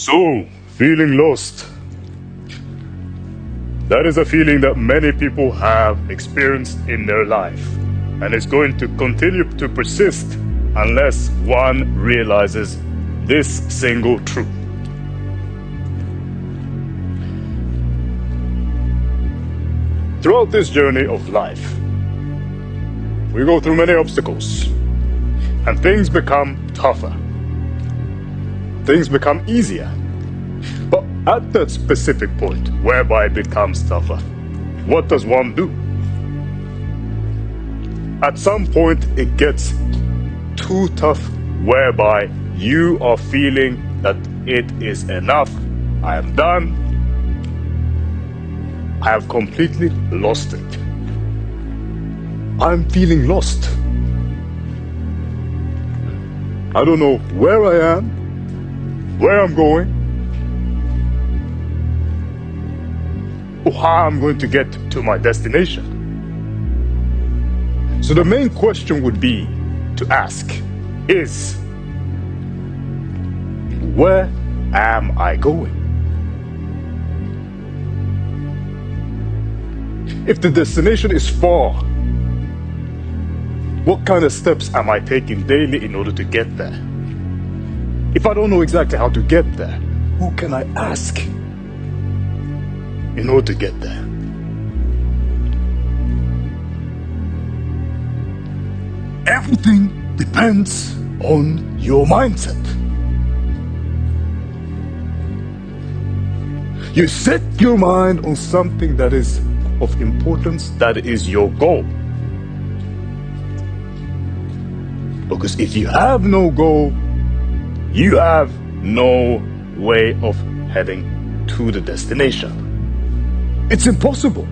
So, feeling lost. That is a feeling that many people have experienced in their life, and it's going to continue to persist unless one realizes this single truth. Throughout this journey of life, we go through many obstacles, and things become tougher. Things become easier. But at that specific point whereby it becomes tougher, what does one do? At some point it gets too tough whereby you are feeling that it is enough. I am done. I have completely lost it. I'm feeling lost. I don't know where I am, where I'm going, or how I'm going to get to my destination. So the main question would be to ask is, where am I going? If the destination is far, what kind of steps am I taking daily in order to get there? If I don't know exactly how to get there, who can I ask in order to get there? Everything depends on your mindset. You set your mind on something that is of importance, that is your goal. Because if you have no goal, you have no way of heading to the destination. It's impossible.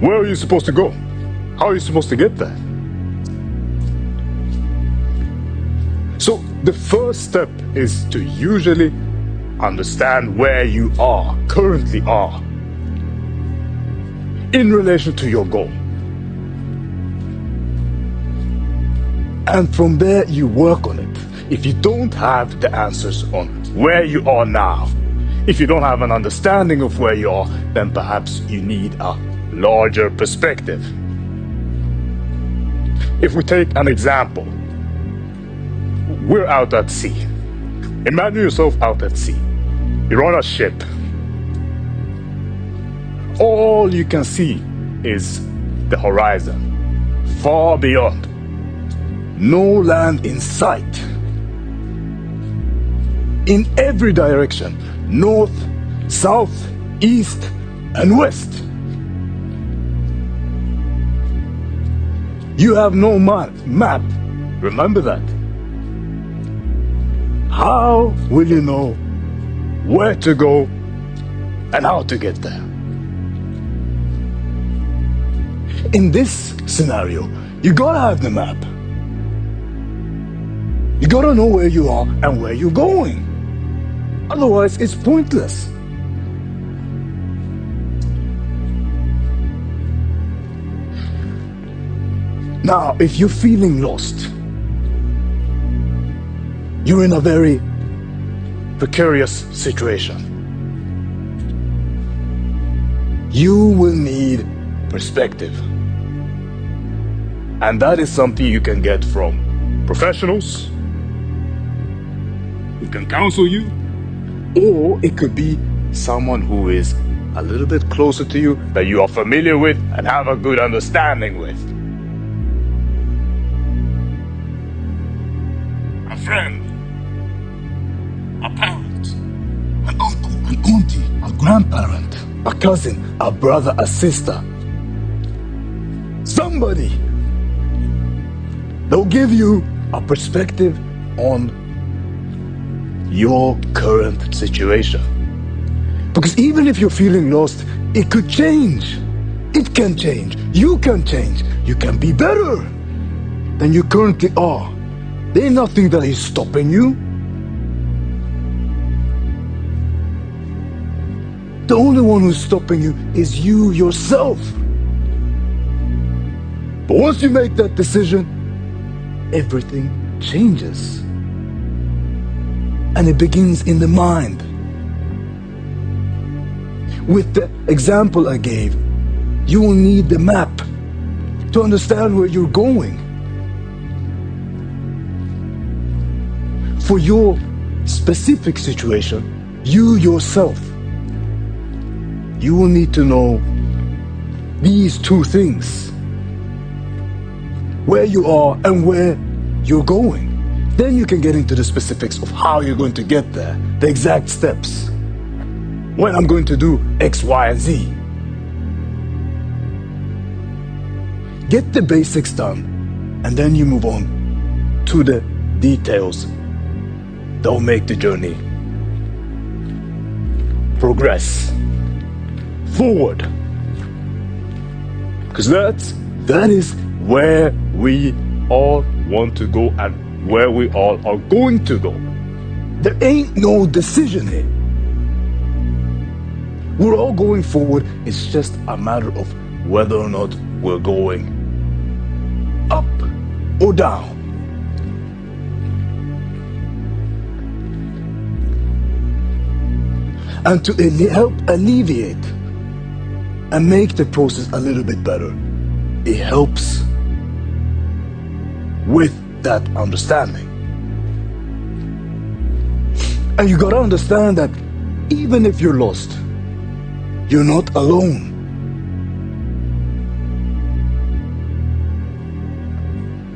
Where are you supposed to go? How are you supposed to get there? So the first step is to usually understand where you currently are in relation to your goal. And from there you work on it. If you don't have the answers on where you are now, if you don't have an understanding of where you are, then perhaps you need a larger perspective. If we take an example, we're out at sea. Imagine yourself out at sea. You're on a ship. All you can see is the horizon, far beyond. No land in sight. In every direction, north, south, east, and west. You have no map. Remember that. How will you know where to go and how to get there? In this scenario, you gotta have the map. You gotta know where you are and where you're going. Otherwise, it's pointless. Now, if you're feeling lost, you're in a very precarious situation. You will need perspective. And that is something you can get from professionals who can counsel you, or it could be someone who is a little bit closer to you, that you are familiar with and have a good understanding with. A friend, a parent, an uncle, an auntie, a grandparent, a cousin, a brother, a sister. Somebody. They'll give you a perspective on your current situation. Because even if you're feeling lost, it could change. It can change. You can change. You can be better than you currently are. There's nothing that is stopping you. The only one who's stopping you is you yourself. But once you make that decision, everything changes. And it begins in the mind. With the example I gave, you will need the map to understand where you're going. For your specific situation, you yourself, you will need to know these two things: where you are and where you're going. Then you can get into the specifics of how you're going to get there, the exact steps. When I'm going to do X, Y, and Z. Get the basics done, and then you move on to the details that will make the journey progress forward. Because that is where we all want to go and where we all are going to go. There ain't no decision here. We're all going forward. It's just a matter of whether or not we're going up or down. And to help alleviate and make the process a little bit better, it helps with that understanding. And you gotta understand that even if you're lost, you're not alone.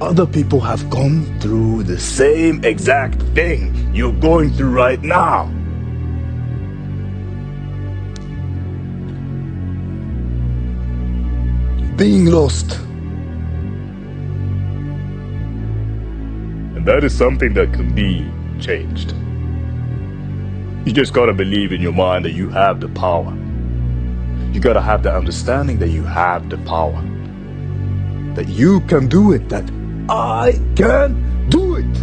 Other people have gone through the same exact thing you're going through right now. Being lost. And that is something that can be changed. You just gotta believe in your mind that you have the power. You gotta have the understanding that you have the power. That you can do it, that I can do it.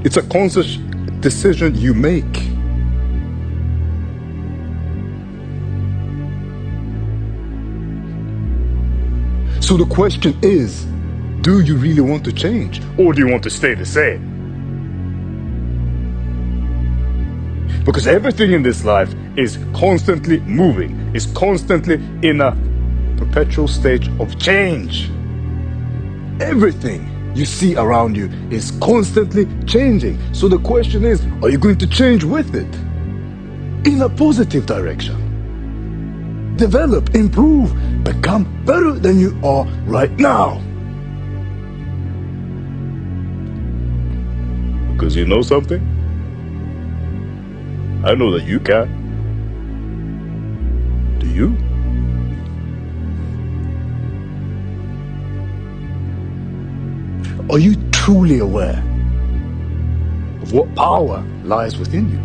It's a conscious decision you make. So the question is, do you really want to change, or do you want to stay the same? Because everything in this life is constantly moving, is constantly in a perpetual stage of change. Everything you see around you is constantly changing. So the question is, are you going to change with it? In a positive direction. Develop, improve, become better than you are right now. Because you know something? I know that you can. Do you? Are you truly aware of what power lies within you?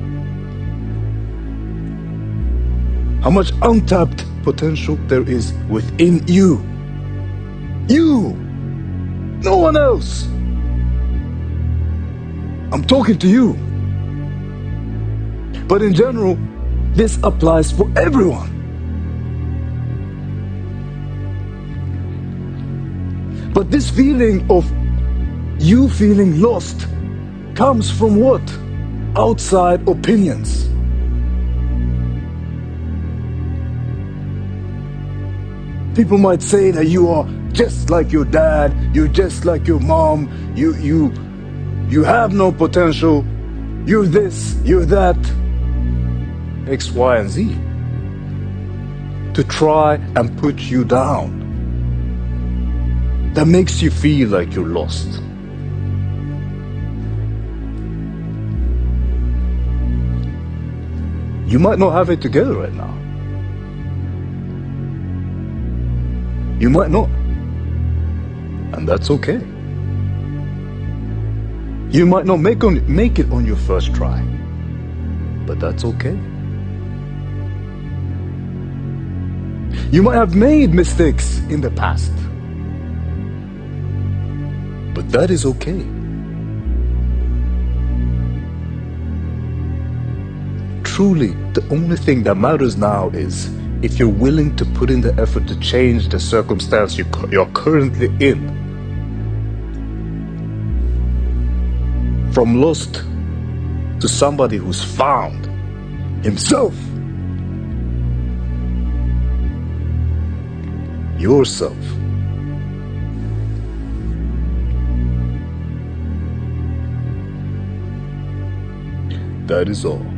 How much untapped potential there is within you? You! No one else! I'm talking to you. But in general, this applies for everyone. But this feeling of you feeling lost comes from what? Outside opinions. People might say that you are just like your dad, you're just like your mom, you have no potential, you're this, you're that, X, Y, and Z. To try and put you down. That makes you feel like you're lost. You might not have it together right now. You might not. And that's okay. You might not make it on your first try. But that's okay. You might have made mistakes in the past. But that is okay. Truly, the only thing that matters now is if you're willing to put in the effort to change the circumstance you're currently in. From lost to somebody who's found himself. Yourself. That is all.